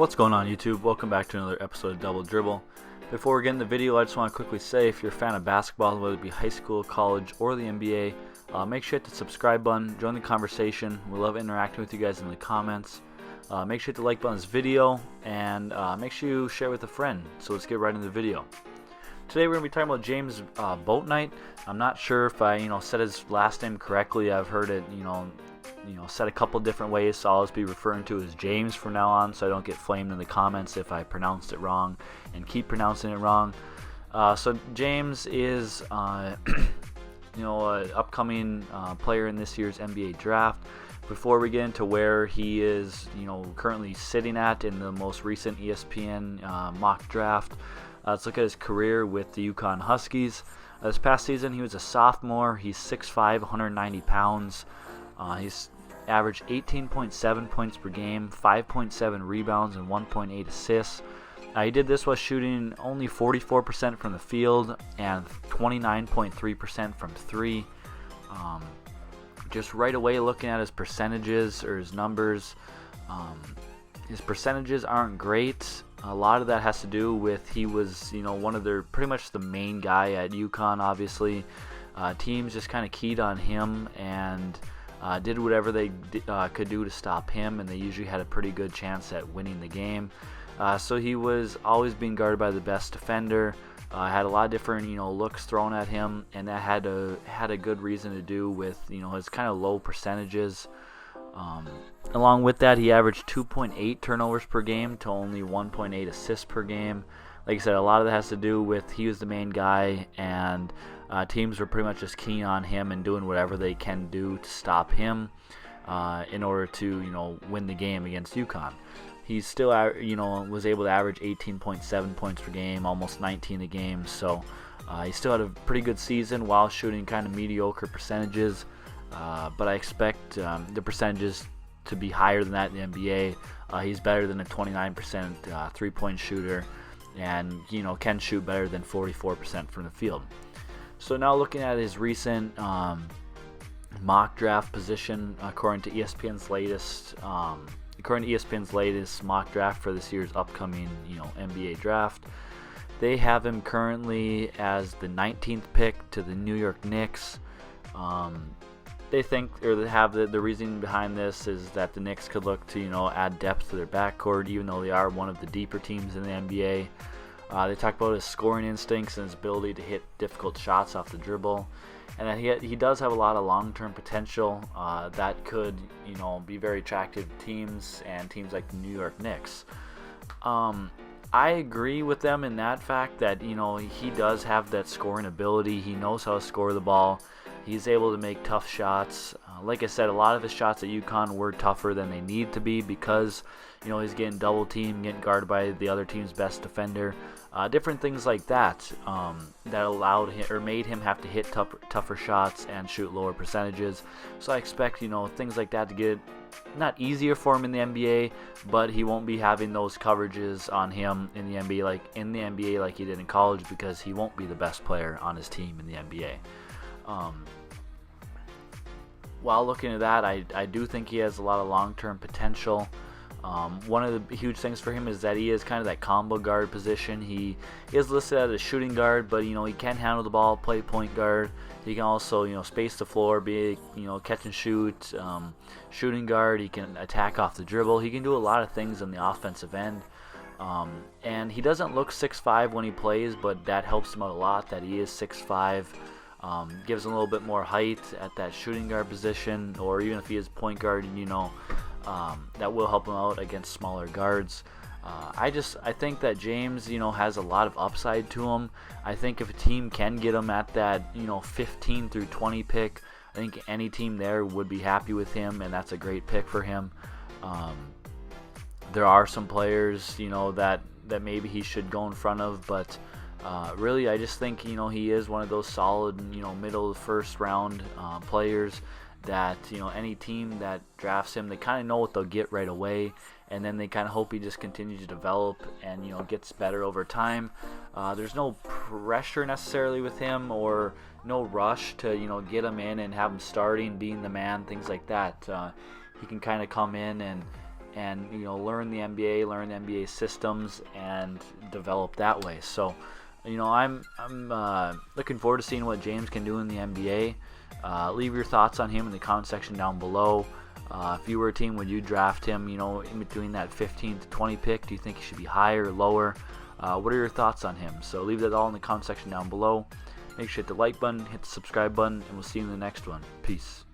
What's going on, YouTube? Welcome back to another episode of Double Dribble. Before we get in the video, I just want to quickly say, if you're a fan of basketball, whether it be high school, college, or the NBA, make sure to hit the subscribe button, join the conversation. We love interacting with you guys in the comments. Make sure to like button this video, and make sure you share with a friend. So let's get right into the video. Today we're going to be talking about James Bouknight. I'm not sure if I said his last name correctly. I've heard it said a couple different ways, so I'll always be referring to as James from now on, so I don't get flamed in the comments if I pronounced it wrong and keep pronouncing it wrong. So James is an upcoming player in this year's NBA draft. Before we get into where he is currently sitting at in the most recent ESPN mock draft, let's look at his career with the UConn Huskies. This past season he was a sophomore. He's 6'5", 190 pounds. He's averaged 18.7 points per game, 5.7 rebounds, and 1.8 assists. He did this while shooting only 44% from the field and 29.3% from three. Just right away looking at his percentages or his numbers, his percentages aren't great. A lot of that has to do with he was one of their pretty much the main guy at UConn. Obviously, teams just kind of keyed on him and did whatever they could do to stop him, and they usually had a pretty good chance at winning the game. So he was always being guarded by the best defender. Had a lot of different looks thrown at him, and that had a good reason to do with his kind of low percentages. Along with that, he averaged 2.8 turnovers per game to only 1.8 assists per game. Like I said, a lot of that has to do with he was the main guy, and teams were pretty much just keen on him and doing whatever they can do to stop him in order to win the game against UConn. He still was able to average 18.7 points per game, almost 19 a game. So he still had a pretty good season while shooting kind of mediocre percentages. But I expect the percentages to be higher than that in the NBA. He's better than a 29% three-point shooter, and can shoot better than 44% from the field. So now looking at his recent mock draft position, according to ESPN's latest mock draft for this year's upcoming NBA draft, they have him currently as the 19th pick to the New York Knicks. They think, or they have the reasoning behind this is that the Knicks could look to add depth to their backcourt, even though they are one of the deeper teams in the NBA. They talk about his scoring instincts and his ability to hit difficult shots off the dribble, and that he does have a lot of long-term potential that could be very attractive to teams, and teams like the New York Knicks. I agree with them in that fact that he does have that scoring ability. He knows how to score the ball. He's able to make tough shots. Like I said, a lot of his shots at UConn were tougher than they need to be because he's getting double teamed, getting guarded by the other team's best defender. Different things like that that allowed him or made him have to hit tougher shots and shoot lower percentages. So I expect things like that to get not easier for him in the NBA, but he won't be having those coverages on him in the NBA like he did in college, because he won't be the best player on his team in the NBA. While looking at that, I do think he has a lot of long-term potential. One of the huge things for him is that he is kind of that combo guard position. He is listed as a shooting guard, but he can handle the ball, play point guard. He can also space the floor, be catch and shoot, shooting guard. He can attack off the dribble. He can do a lot of things on the offensive end. And he doesn't look 6'5" when he plays, but that helps him out a lot that he is 6'5". Gives him a little bit more height at that shooting guard position, or even if he is point guard, that will help him out against smaller guards. I think that James, has a lot of upside to him. I think if a team can get him at that, 15 through 20 pick, I think any team there would be happy with him, and that's a great pick for him. There are some players, that maybe he should go in front of, but really, I just think he is one of those solid middle of the first round players that any team that drafts him, they kind of know what they'll get right away, and then they kind of hope he just continues to develop and gets better over time. There's no pressure necessarily with him, or no rush to get him in and have him starting, being the man, things like that. He can kind of come in and and learn the NBA, learn the NBA systems, and develop that way. So I'm looking forward to seeing what James can do in the NBA. Leave your thoughts on him in the comment section down below. If you were a team, would you draft him in between that 15 to 20 pick? Do you think he should be higher or lower? What are your thoughts on him? So leave that all in the comment section down below. Make sure to hit the like button, hit the subscribe button, and we'll see you in the next one. Peace.